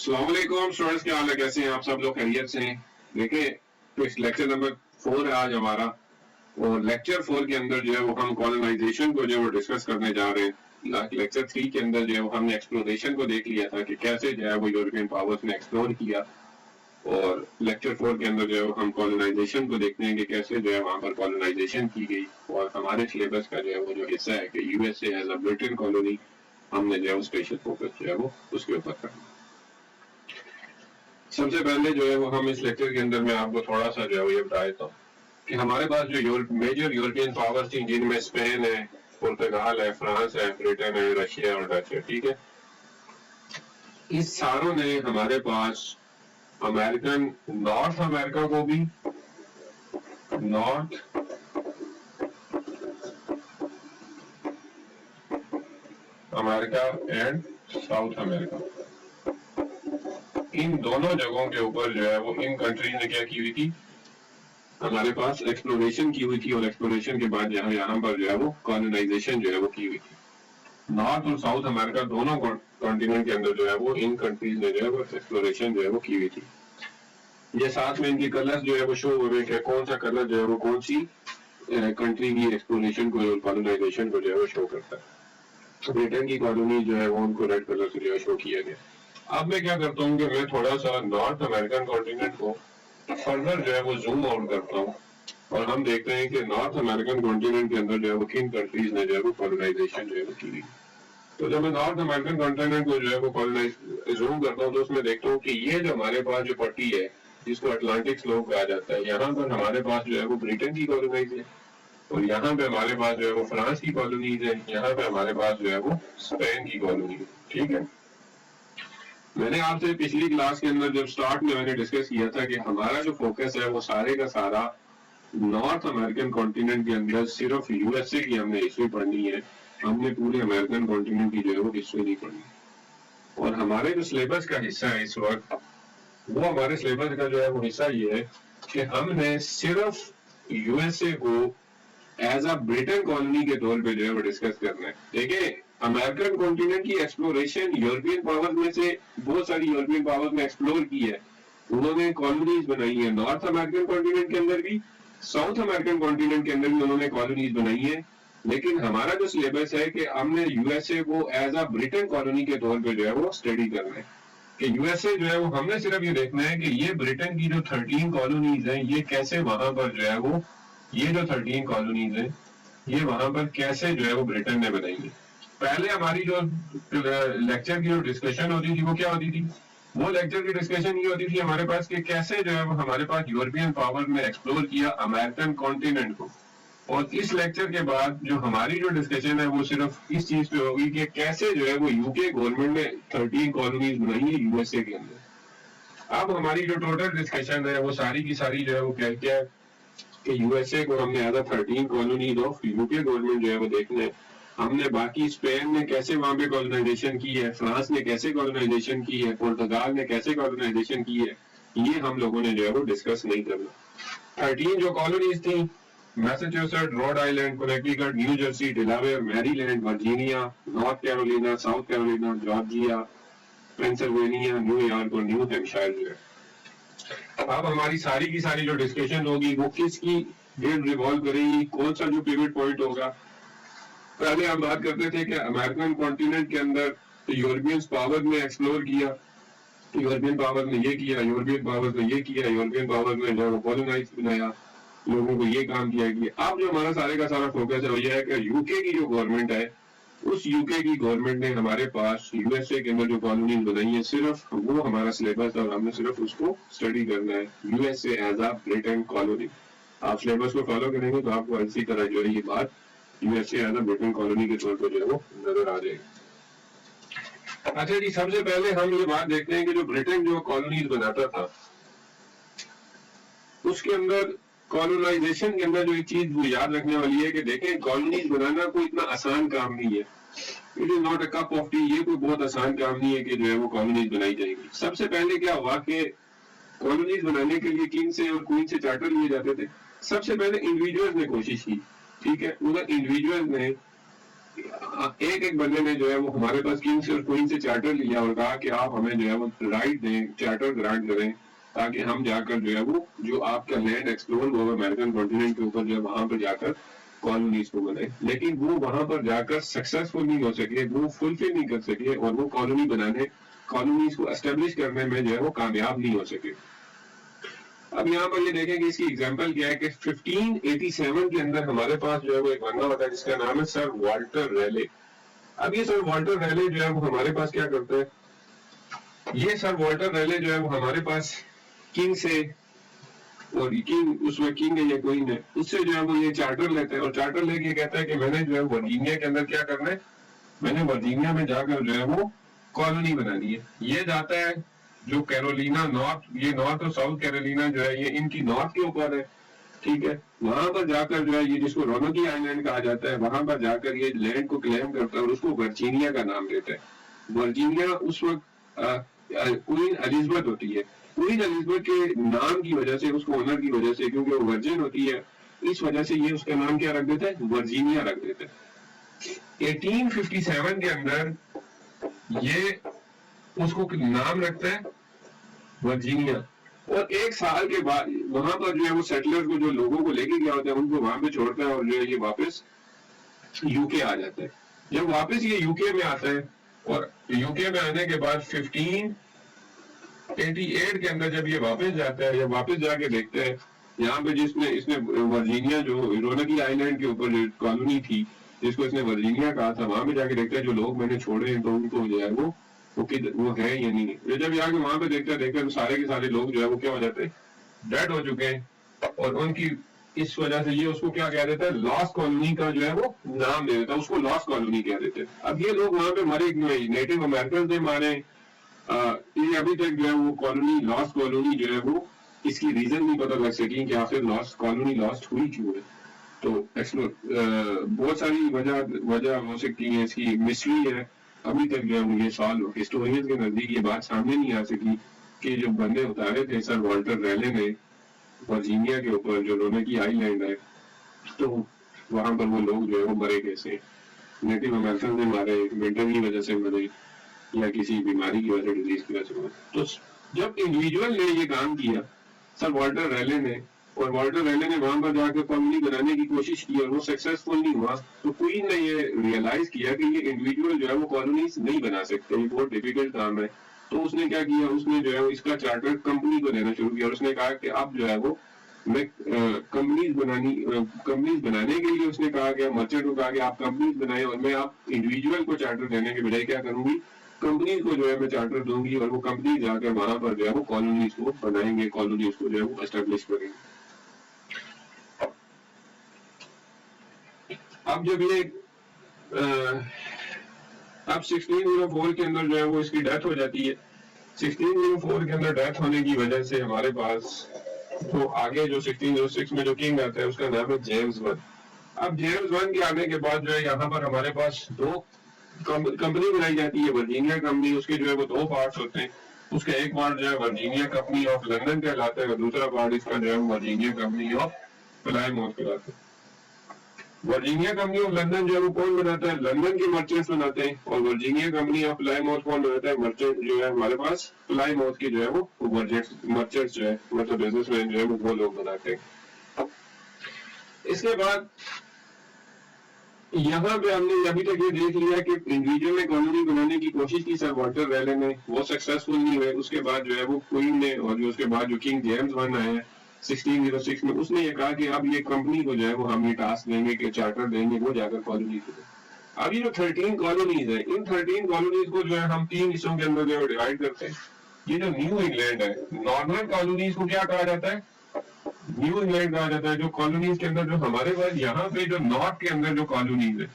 अस्सलाम वालेकुम स्टूडेंट्स, क्या हाल है, कैसे हैं आप सब लोग, खैरियत से हैं। देखें तो इस लेक्चर नंबर 4 है आज हमारा, और लेक्चर 4 के अंदर जो है वो हम कॉलोनाइजेशन को जो है वो डिस्कस करने जा रहे हैं। लेक्चर 3 के अंदर जो है वो हमने एक्सप्लोरेशन को देख लिया था कि कैसे जो है वो यूरोपियन पावर्स ने एक्सप्लोर किया, और लेक्चर 4 के अंदर जो है वो हम कॉलोनाइजेशन को देखते हैं कि कैसे जो है वहां पर कॉलोनाइजेशन की गई। और हमारे सिलेबस का जो है वो जो हिस्सा है कि USA as a Britain colony, हमने जो है वो स्पेशल फोकस जो है वो उसके ऊपर करना। सबसे पहले जो है वो हम इस लेक्चर के अंदर में आपको थोड़ा सा जो है वो ये बता देता हूँ कि हमारे पास जो मेजर यूरोपियन पावर्स थी, जिनमें स्पेन है, पुर्तगाल है, फ्रांस है, ब्रिटेन है, रशिया और डच है, ठीक है। इस सारों ने हमारे पास नॉर्थ अमेरिका को भी, North America and South America, इन दोनों जगहों के ऊपर जो है वो इन कंट्रीज ने क्या की हुई थी, हमारे पास एक्सप्लोरेशन की हुई थी। और एक्सप्लोरेशन के बाद यहाँ पर जो है वो कॉलोनाइजेशन जो है वो की हुई थी। नॉर्थ और साउथ अमेरिका दोनों कॉन्टिनेंट के अंदर जो है वो इन कंट्रीज ने जो है वो एक्सप्लोरेशन जो है वो की हुई थी। ये साथ में इनके कलर्स जो है वो शो हो रहे हैं, कौन सा कलर जो है वो कौन सी कंट्री की एक्सप्लोरेशन को और कॉलोनाइजेशन को जो है वो शो करता है। ब्रिटेन की कॉलोनी जो है वो उनको रेड कलर से जो है शो किया गया। अब मैं क्या करता हूँ कि मैं थोड़ा सा नॉर्थ अमेरिकन कॉन्टिनेंट को फर्दर जो है वो जूम आउट करता हूँ, और हम देखते हैं कि नॉर्थ अमेरिकन कॉन्टिनेंट के अंदर जो है वो किन कंट्रीज ने जो है वो कॉलोनाइजेशन जो है वो की। तो जब मैं नॉर्थ अमेरिकन कॉन्टिनेंट को जो है वो कॉलोनाइज जूम करता हूँ तो उसमें देखता हूँ कि ये जो हमारे पास जो पट्टी है जिसको अटलांटिक स्लोप कहा जाता है, यहाँ पर हमारे पास जो है वो ब्रिटेन की कॉलोनाइज है, और यहाँ पे हमारे पास जो है वो फ्रांस की कॉलोनीज है, यहाँ पे हमारे पास जो है वो स्पेन की कॉलोनी है, ठीक है। मैंने आपसे पिछली क्लास के अंदर जब स्टार्ट में मैंने डिस्कस किया था कि हमारा जो फोकस है वो सारे का सारा नॉर्थ अमेरिकन कॉन्टिनेंट के अंदर सिर्फ यूएसए की हमने हिस्ट्री पढ़नी है, हमने पूरे अमेरिकन कॉन्टिनेंट की जो है वो हिस्ट्री नहीं पढ़नी। और हमारे जो सिलेबस का हिस्सा है इस वक्त, वो हमारे सिलेबस का जो है वो हिस्सा ये है कि हमने सिर्फ यूएसए को एज अ ब्रिटेन कॉलोनी के तौर पे जो है वो डिस्कस करना है। देखिए, अमेरिकन कॉन्टिनेंट की एक्सप्लोरेशन यूरोपियन पावर में से बहुत सारी यूरोपियन पावर ने एक्सप्लोर की है, उन्होंने कॉलोनीज बनाई है। नॉर्थ अमेरिकन कॉन्टिनेंट के अंदर भी, साउथ अमेरिकन कॉन्टिनेंट के अंदर भी उन्होंने कॉलोनीज बनाई है। लेकिन हमारा जो सिलेबस है कि हमने यूएसए को एज अ ब्रिटेन कॉलोनी के तौर पे जो है वो स्टडी करना है कि यूएसए जो है वो हमने सिर्फ ये देखना है कि ये ब्रिटेन की जो 13 कॉलोनीज हैं ये कैसे वहां पर जो है वो, ये जो 13 कॉलोनीज हैं ये वहां पर कैसे जो है वो ब्रिटेन ने बनाई है। पहले हमारी जो लेक्चर की जो डिस्कशन होती थी वो क्या होती थी, वो लेक्चर की डिस्कशन ये होती थी हमारे पास कि कैसे जो है वो हमारे पास यूरोपियन पावर ने एक्सप्लोर किया अमेरिकन कॉन्टिनेंट को। और इस लेक्चर के बाद जो हमारी जो डिस्कशन है वो सिर्फ इस चीज पे होगी कि कैसे जो है वो यूके गवर्नमेंट ने 13 कॉलोनीज बनाई है यूएसए के अंदर। अब हमारी जो टोटल डिस्कशन है वो सारी की सारी जो है वो क्या है कि यूएसए को हमने as a 13 colonies of UK government जो है वो देखना है। हमने बाकी स्पेन ने कैसे वहां पे कॉलोनाइजेशन की है, फ्रांस ने कैसे कॉलोनाइजेशन की है, पुर्तगाल ने कैसे कॉलोनाइजेशन की है, ये हम लोगों ने जो है वो डिस्कस नहीं करना। 13 जो कॉलोनीज थी, Massachusetts, Rhode Island, Connecticut, New Jersey, Delaware, Maryland, Virginia, North Carolina, South Carolina, Georgia, Pennsylvania, New York और न्यू हैम्पशायर जो है। अब हमारी सारी की सारी जो डिस्कशन होगी वो किसकी गिर्द रिवॉल्व करेगी, कौन सा जो पिवट पॉइंट होगा। पहले हम बात करते थे कि अमेरिकन कॉन्टिनेंट के अंदर यूरोपियन पावर ने एक्सप्लोर किया, यूरोपियन पावर ने ये किया, यूरोपियन पावर ने ये किया, यूरोपियन पावर ने जो कॉलोनाइज बनाया, लोगों को ये काम किया गया। अब जो हमारा सारे का सारा फोकस है वो ये है कि यूके की जो गवर्नमेंट है, उस यूके की गवर्नमेंट ने हमारे पास यूएसए के अंदर जो कॉलोनी बनाई है, सिर्फ वो हमारा सिलेबस है और हमने सिर्फ उसको स्टडी करना है, USA as a Britain colony. आप सिलेबस को फॉलो करेंगे तो आपको इसी तरह जो है ये बात USA as a Britain colony के तौर पर जो है वो नजर आ जाएगी। अच्छा जी, सबसे पहले हम ये बात देखते हैं कि जो ब्रिटेन जो कॉलोनीज बनाता था उसके अंदर कॉलोनाइजेशन के अंदर जो एक चीज वो याद रखने वाली है कि देखें, कॉलोनीज बनाना कोई इतना आसान काम नहीं है। It is not a cup of T, ये कोई बहुत आसान काम नहीं है कि जो है वो कॉलोनीज बनाई जाएगी। सबसे पहले क्या हुआ कि कॉलोनीज बनाने के लिए किंग से और क्वीन से चार्टर लिए जाते थे। सबसे पहले इंडिविजुअल्स ने कोशिश की, ठीक है, उधर इंडिविजुअल्स ने एक एक बंदे ने जो है वो हमारे पास किंग्स और क्वीन से चार्टर लिया और कहा कि आप हमें जो है वो राइट दें, चार्टर ग्रांट करें, ताकि हम जाकर जो है वो जो आपका लैंड एक्सप्लोर हुआ अमेरिकन कॉन्टिनेंट के ऊपर जो है वहां पर जाकर कॉलोनीज को बनाए। लेकिन वो वहां पर जाकर सक्सेसफुल नहीं हो सके, वो फुलफिल नहीं कर सके और वो कॉलोनी बनाने, कॉलोनीज को एस्टेब्लिश करने में जो है वो कामयाब नहीं हो सके। अब यहाँ पर ये देखें कि इसकी एग्जांपल क्या है कि 1587 के अंदर हमारे पास जो है वो एक बंदा होता है जिसका नाम है सर वाल्टर रैले। अब ये सर वाल्टर रैले जो है वो हमारे पास क्या करते हैं, ये सर वाल्टर रैले जो है वो हमारे पास किंग से, और किंग उसमें किंग है या क्वीन है, उससे जो है वो ये चार्टर लेते हैं और चार्टर लेके कहता है कि मैंने जो है वर्जीनिया के अंदर क्या करना है, मैंने वर्जीनिया में जाकर जो है वो कॉलोनी बनानी है। ये जाता है जो कैरोलिना नॉर्थ, ये नॉर्थ और साउथ कैरोलिना जो है ये इनकी नॉर्थ के ऊपर है, ठीक है। वहां पर जाकर जो है ये जिसको रोनकी आइलैंड कहा जाता है, वहां पर जाकर ये लैंड को क्लेम करता है और उसको वर्जीनिया का नाम देता है। वर्जीनिया उस वक्त क्वीन एलिजाबेथ होती है, क्वीन एलिजाबेथ के नाम की वजह से, उसको ऑनर की वजह से, क्योंकि वो वर्जिन होती है, इस वजह से ये उसका नाम क्या रख देता है, वर्जीनिया रख देता है। 1857 के अंदर ये उसको नाम रखता है वर्जीनिया, और एक साल के बाद वहां पर जो है वो सेटलर को, जो लोगों को लेके गया होता है, उनको वहां पे छोड़ता है और जो है ये वापस यूके आ जाता है। जब वापस ये यूके में आता है और यूके में आने के बाद 1588 के अंदर जब ये वापस जाता है, जब वापस जाके देखता है यहाँ पे जिसने इसने वर्जीनिया जो रोनकी आइलैंड के ऊपर जो कॉलोनी थी जिसको इसने वर्जीनिया कहा था, वहां पे जाके देखता है जो लोग मैंने छोड़े हैं तो उनको जो है वो है या नहीं है। जब जाके वहां पे देखता है तो सारे के सारे लोग जो है वो क्या हो जाते हैं, डेड हो चुके हैं, और उनकी इस वजह से ये उसको क्या कह देता है, लॉस्ट कॉलोनी का जो है वो नाम दे देता है, उसको लॉस्ट कॉलोनी कह देते हैं। अब ये लोग वहां पे मरे, नेटिव अमेरिकन ने मारे, ये अभी तक जो है वो कॉलोनी, लॉस्ट कॉलोनी जो है वो, इसकी रीजन नहीं पता लग सकी कि आखिर लॉस्ट कॉलोनी लॉस्ट हुई क्यों है। तो बहुत सारी वजह हो सकती है, इसकी मिस्ट्री है, अभी तक जो है ये सॉल्व, हिस्टोरियंस के नजदीक ये बात सामने नहीं आ सकी कि जो बंदे उतारे थे सर वाल्टर रैले ने वर्जीनिया के ऊपर जो रोनकी आइलैंड है, तो वहां पर वो लोग जो है वो मरे कैसे, नेटिव अमेरिकन ने मारे, विंटर की वजह से मरे, या किसी बीमारी की वजह से, डिजीज की वजह से मरे। तो जब इंडिविजुअल ने ये काम किया सर वाल्टर रैले ने, और वाल्टर रैले ने वहां पर जाकर कॉलोनी बनाने की कोशिश की और वो सक्सेसफुल नहीं हुआ, तो क्वीन ने ये रियलाइज किया कि ये इंडिविजुअल जो है वो कॉलोनीज नहीं बना सकते, ये बहुत डिफिकल्ट काम है। तो उसने क्या किया, उसने जो है इसका चार्टर कंपनी को देना शुरू किया और उसने कहा कि अब जो है वो मैं कंपनीज बनाने के लिए उसने कहा कि मर्चेंट को कहा कि आप कंपनीज बनाए और मैं आप इंडिविजुअल को चार्टर देने के बजाय क्या करूंगी, कंपनी को जो है मैं चार्टर दूंगी और वो कंपनी जाकर वहां पर जो है वो कॉलोनीज को बनाएंगे, कॉलोनीज को जो है वो एस्टेब्लिश करेंगे। अब जब ये अब 1604 के अंदर जो है वो इसकी डेथ हो जाती है। 1604 के अंदर डेथ होने की वजह से हमारे पास तो आगे जो 1606 में जो किंग आता है उसका नाम है जेम्स वन। अब जेम्स वन के आने के बाद जो है यहाँ पर हमारे पास दो कंपनी बनाई जाती है, वर्जीनिया कंपनी, उसके जो है वो दो पार्ट्स होते हैं। उसका एक पार्ट जो है वर्जीनिया कंपनी ऑफ लंदन कहलाता है और दूसरा पार्ट इसका जो है वर्जीनिया कंपनी ऑफ प्लायमाउथ कहलाता है। वर्जीनिया कंपनी ऑफ लंदन जो है वो कौन बनाता है, लंदन के मर्चेंट्स बनाते हैं, और वर्जीनिया कंपनी ऑफ प्लायमाउथ कौन बनाता है, मर्चेंट जो है हमारे पास प्लायमाउथ के जो है वो मर्चेंट्स जो है, मतलब बिजनेसमैन जो है वो लोग बनाते हैं। इसके बाद यहाँ पे हमने अभी तक ये देख लिया कि इंडिविजुअल ने कॉलोनी बनाने की कोशिश की सर वाल्टर रैले ने, वो सक्सेसफुल नहीं हुए। उसके बाद जो है वो क्वीन ने, और जो उसके बाद जो किंग जेम्स वन आए 1606 में, उसने ये कहा कि अब ये कंपनी को जो है वो हम ये टास्क देंगे कि चार्टर देंगे, वो जाकर कॉलोनी को। अब ये जो 13 कॉलोनीज है, इन 13 कॉलोनीज को जो है हम 3 हिस्सों के अंदर जो है डिवाइड करते हैं। ये जो न्यू इंग्लैंड है, नॉर्मल कॉलोनीज को क्या कहा जाता है, न्यू इंग्लैंड कहा जाता है। जो कॉलोनीज के अंदर जो हमारे पास यहाँ पे जो नॉर्थ के अंदर जो कॉलोनीज है,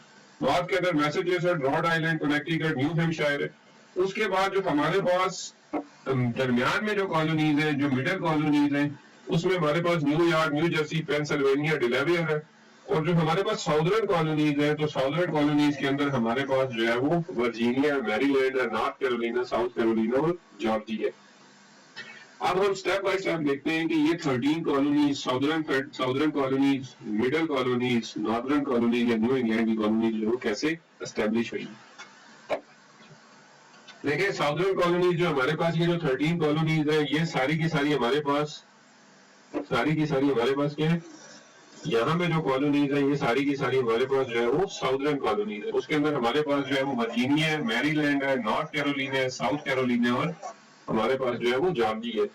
नॉर्थ के अंदर Massachusetts, rod island, Connecticut, new Hampshire है। उसके बाद जो हमारे पास दरमियान में जो कॉलोनीज है, जो मिडिल कॉलोनीज है, उसमें हमारे पास न्यूयॉर्क, न्यू जर्सी, पेंसिल्वेनिया, डिलावेयर है। और जो हमारे पास साउदर्न कॉलोनीज है, तो साउदर्न कॉलोनीज के अंदर हमारे पास जो है वो Virginia, Maryland, north Carolina, South Carolina और जॉर्जिया। अब हम स्टेप बाय स्टेप देखते हैं कि ये 13 colonies, southern colonies, middle colonies, northern colonies या न्यू इंग्लैंड की कॉलोनीज जो कैसे एस्टेब्लिश हुई। देखिए साउदर्न कॉलोनीज जो हमारे पास ये जो 13 कॉलोनीज है, ये सारी की सारी हमारे पास क्या है, यहाँ पे जो कॉलोनीज है ये सारी की सारी हमारे पास जो है वो साउदर्न कॉलोनीज है। उसके अंदर हमारे पास जो है वो वर्जीनिया है, मैरीलैंड है, नॉर्थ कैरोलिना है, साउथ कैरोलिना और हमारे पास जो है वो जॉर्जिया है।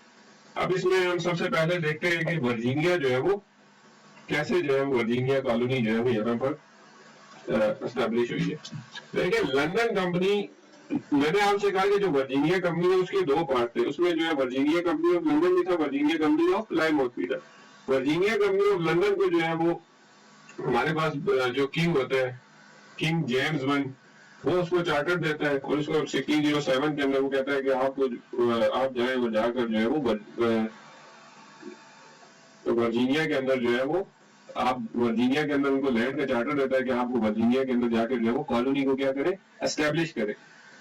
अब इसमें हम सबसे पहले देखते हैं कि वर्जीनिया जो है वो कैसे जो है वर्जीनिया कॉलोनी जो है वो यहाँ पर एस्टेब्लिश हुई है। देखिए लंदन कंपनी, मैंने आपसे कहा कि जो वर्जीनिया कंपनी है उसके दो पार्ट थे, उसमें जो है वर्जीनिया कंपनी ऑफ लंदन भी था, वर्जीनिया कंपनी ऑफ प्लायमाउथ भी था। वर्जीनिया कंपनी ऑफ लंदन को जो है वो हमारे पास जो किंग होता है, किंग जेम्स वन, वो उसको चार्टर देता है और उसको 1607 के अंदर वो कहता है कि आप जाए वो जाकर जो है वो वर्जीनिया के अंदर जो है वो आप वर्जीनिया के अंदर उनको लैंड का चार्टर देता है कि आप वर्जीनिया के अंदर जाकर जो है वो कॉलोनी को क्या करें, एस्टेब्लिश करें।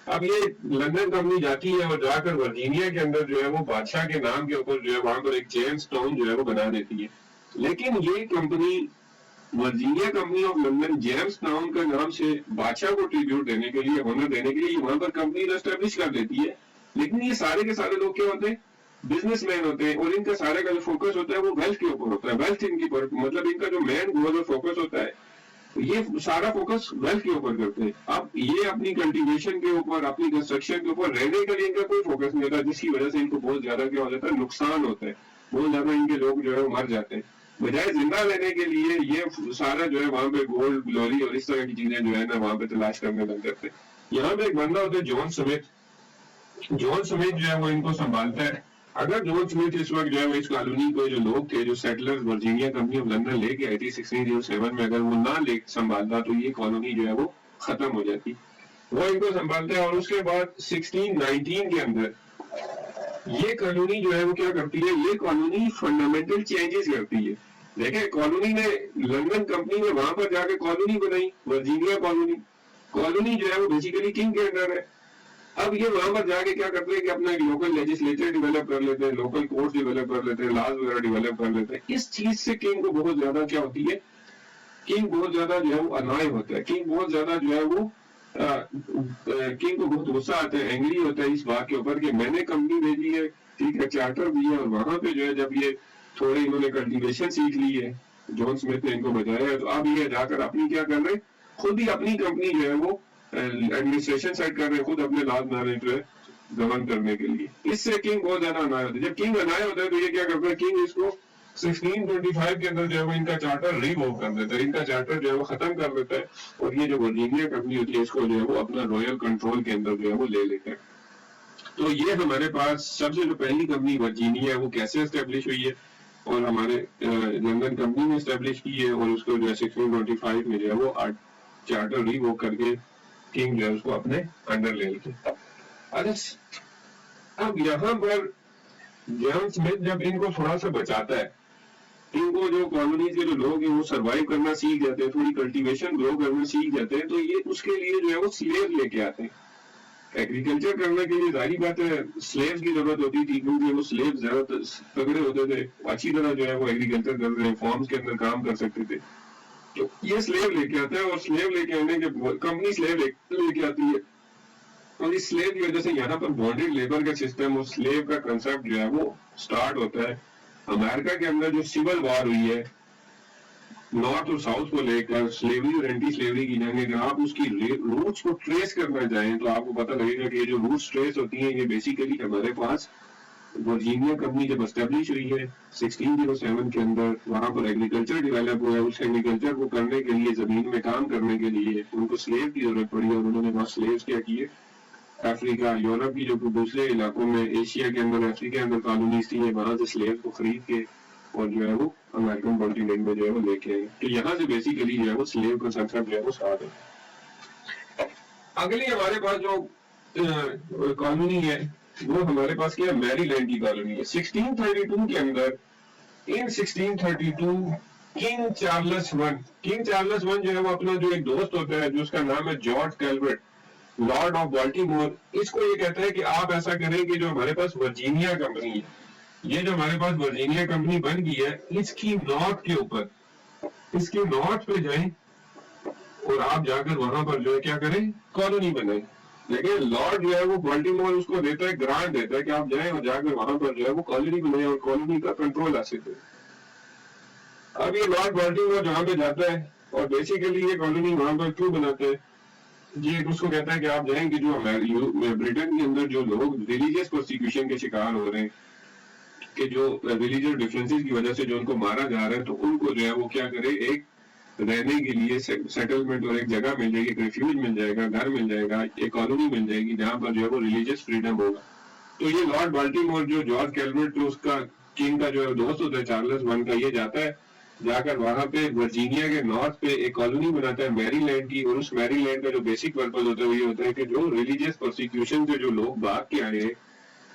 अब ये लंदन कंपनी जाती है और जाकर वर्जीनिया के अंदर जो है वो बादशाह के नाम के ऊपर जो है वहां पर एक जेम्स टाउन जो है वो बना देती है। लेकिन ये company Virginia company of London James town का नाम से बादशाह को ट्रिब्यूट देने के लिए, ऑनर देने के लिए वहां पर कंपनी एस्टेब्लिश कर देती है। लेकिन ये सारे के सारे लोग क्या होते हैं, बिजनेसमैन होते हैं और इनका सारे का जो फोकस होता है वो वेल्थ के ऊपर होता है। वेल्थ इनकी मतलब इनका जो मेन गोल और फोकस होता है, ये सारा फोकस वेल्थ के ऊपर करते हैं। अब ये अपनी कल्टीवेशन के ऊपर, अपनी कंस्ट्रक्शन के ऊपर रहने के लिए इनका कोई फोकस नहीं होता, जिसकी वजह से इनको बहुत ज्यादा क्या हो जाता है, नुकसान होता है, बहुत ज्यादा इनके लोग जो है मर जाते हैं। बजाय जिंदा रहने के लिए ये सारा जो है वहां पे गोल्ड, ग्लोरी और इस तरह की चीजें जो है ना वहां पे तलाश करने लग जाते हैं। यहाँ पे एक बंदा होता है जॉन स्मिथ, जॉन स्मिथ जो है वो इनको संभालता है। अगर जॉन स्मिथ इस वक्त जो है इस कॉलोनी को जो लोग थे, जो settlers Virginia company of London लेके आई थी 1607 में, अगर वो ना ले संभालता तो ये कॉलोनी जो है वो खत्म हो जाती। वो इनको संभालता है और उसके बाद 1619 के अंदर ये कॉलोनी जो है वो क्या करती है, ये कॉलोनी फंडामेंटल चेंजेस करती है। देखें कॉलोनी ने, लंदन कंपनी ने वहां पर जाके कॉलोनी बनाई, वर्जीनिया कॉलोनी। कॉलोनी जो है वो बेसिकली किंग के अंडर है। अब ये वहां पर जाके क्या करते हैं कि अपना एक लोकल लेजिस्लेचर डेवलप कर लेते हैं, लोकल कोर्ट डेवलप कर लेते हैं, लॉज वगैरह डेवलप कर लेते हैं। इस चीज से किंग को बहुत ज्यादा क्या होती है, किंग बहुत ज्यादा जो है वो अनाय होता है, किंग बहुत ज्यादा जो है वो किंग को बहुत गुस्सा आता है, एंग्री होता है इस बात के ऊपर कि मैंने कंपनी भेजी है, ठीक है, चार्टर दिया, और वहां पे जो है जब ये थोड़े इन्होंने कल्टीवेशन सीख ली है, जॉन स्मिथ ने इनको बताया है, तो अब ये जाकर अपनी क्या कर रहे, खुद ही अपनी कंपनी जो है वो एडमिनिस्ट्रेशन सेट कर रहे हैं, खुद अपने लॉज मैनेज जो है गवर्न करने के लिए। इससे किंग बहुत ज्यादा अनाय होता है। जब किंग अनाय होता है तो ये क्या करता है, किंग इसको 1625 के अंदर जो है वो इनका चार्टर रिवोक कर देता है, इनका चार्टर जो है वो खत्म कर देता है, और ये जो वर्जीनिया कंपनी होती है इसको जो है वो अपना रॉयल कंट्रोल के अंदर जो है वो ले लेते हैं। तो ये हमारे पास सबसे जो पहली कंपनी वर्जीनिया है वो कैसे एस्टेब्लिश हुई है, और हमारे लंदन कंपनी ने एस्टेब्लिश की है, और उसको जो है 1625 में जो है वो चार्टर रिवोक करके किंग जो है उसको अपने अंडर ले लेते। अब यहाँ पर जॉन स्मिथ जब इनको थोड़ा सा बचाता है, इनको जो कॉलोनीज के जो लोग हैं वो सरवाइव करना सीख जाते हैं, थोड़ी कल्टीवेशन ग्रो करना सीख जाते हैं, तो ये उसके लिए जो है वो स्लेव लेके आते हैं। एग्रीकल्चर करने के लिए जाहिर बात है स्लेव्स की जरूरत होती थी, क्योंकि वो स्लेव ज्यादा तगड़े होते थे, अच्छी तरह जो है वो एग्रीकल्चर करते थे, फार्म्स के अंदर काम कर सकते थे। तो ये स्लेव लेके आता है, और स्लेव लेके आने के कंपनी स्लेव लेके आती है, और इस स्लेव की वजह से यहाँ पर बॉन्डेड लेबर का सिस्टम और स्लेव का कंसेप्ट जो है वो स्टार्ट होता है। अमेरिका के अंदर जो सिविल वॉर हुई है नॉर्थ और साउथ को लेकर, स्लेवरी और एंटी स्लेवरी की जंग, अगर आप उसकी रूट्स को ट्रेस करना चाहें तो आपको पता लगेगा कि ये जो रूट्स ट्रेस होती हैं ये बेसिकली हमारे पास वर्जीनिया कंपनी जब एस्टेब्लिश हुई है 1607 के अंदर, वहां पर एग्रीकल्चर डेवलप हुआ है, उस एग्रीकल्चर को करने के लिए, जमीन में काम करने के लिए उनको स्लेव की जरूरत पड़ी, और उन्होंने वहां स्लेव्स क्या किए, अफ्रीका, यूरोप की जो दूसरे इलाकों में, एशिया के अंदर, अफ्रीका के अंदर कॉलोनीज थी, वहां से स्लेव को खरीद के और जो है वो अमेरिकन कॉन्टिनेंट में जो है वो लेके आए। तो यहाँ से बेसिकली जो है वो स्लेव का कंसेप्ट जो है वो स्टार्ट है। अगली हमारे पास जो कॉलोनी है वो हमारे पास क्या है, मैरीलैंड की कॉलोनी है। 1632 के अंदर, इन 1632 किंग चार्ल्स वन जो है वो अपना जो एक दोस्त होता है जो उसका नाम है George Calvert, Lord of Baltimore, इसको ये कहता है कि आप ऐसा करें कि जो हमारे पास वर्जीनिया कंपनी है, ये जो हमारे पास वर्जीनिया कंपनी बन गई है, इसकी नॉर्थ के ऊपर, इसके नॉर्थ पे जाएं और आप जाकर वहां पर जो है क्या करें, कॉलोनी बनाए। लेकिन लॉर्ड जो है वो बाल्टीमोर उसको देता है, ग्रांट देता है कि आप जाएं और जाकर वहां पर जो है वो कॉलोनी बनाए और कॉलोनी का कंट्रोल हासिल करें। अब ये लॉर्ड बाल्टीमोर जहाँ पे जाता है और बेसिकली ये कॉलोनी वहां पर क्यों बनाते हैं, ये उसको कहता है कि आप जाएंगे जो ब्रिटेन के अंदर जो लोग रिलीजियस प्रोसिक्यूशन के शिकार हो रहे हैं, कि जो रिलीजियस डिफरेंसेस की वजह से जो उनको मारा जा रहा है, तो उनको जो है वो क्या करे, एक रहने के लिए सेटलमेंट और एक जगह मिल जाएगी, एक रिफ्यूज मिल जाएगा, घर मिल जाएगा, एक कॉलोनी मिल जाएगी जहां पर जो है वो रिलीजियस फ्रीडम होगा। तो ये लॉर्ड बाल्टीमोर जो जॉर्ज कैलवेट जो उसका किंग का जो है दोस्त होता है, चार्ल्स वन का, ये जाता है, जाकर वहां पे वर्जीनिया के नॉर्थ पे एक कॉलोनी बनाता है मैरीलैंड की। और उस मैरीलैंड का जो बेसिक पर्पज होता है वो ये होता है कि जो रिलीजियस प्रोसिक्यूशन से जो लोग भाग के आए हैं,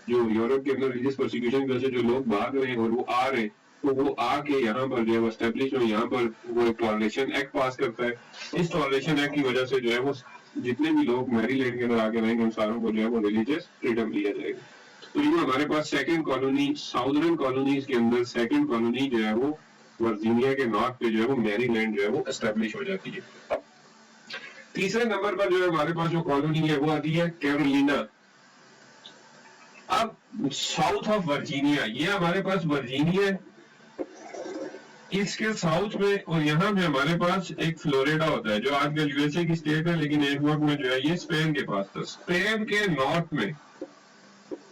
जो यूरोप के अंदर रिलीजियस प्रोसिक्यूशन की वजह से जो लोग भाग रहे हैं और वो आ रहे हैं, तो वो आके यहाँ पर जो है वो एस्टेब्लिश हो, यहाँ पर वो एक टॉलरेशन एक्ट पास करता है। इस टॉलरेशन एक्ट की वजह से जो है वो जितने भी लोग मैरीलैंड के अंदर आके रहेंगे उन सारों को जो है वो रिलीजियस फ्रीडम दिया जाएगा। तो ये हमारे पास सेकंड कॉलोनी, साउदर्न कॉलोनीज के अंदर सेकंड कॉलोनी जो है वो वर्जीनिया के नॉर्थ पे जो है वो मैरीलैंड जो है वो एस्टेब्लिश हो जाती है। तीसरे नंबर पर जो है हमारे पास जो कॉलोनी है वो आती है कैरोलिना। अब साउथ ऑफ वर्जीनिया, ये हमारे पास वर्जीनिया, इसके साउथ में और यहाँ में हमारे पास एक फ्लोरिडा होता है जो आजकल यूएसए की स्टेट है, लेकिन एक वक्त में जो है ये स्पेन के पास था। स्पेन के नॉर्थ में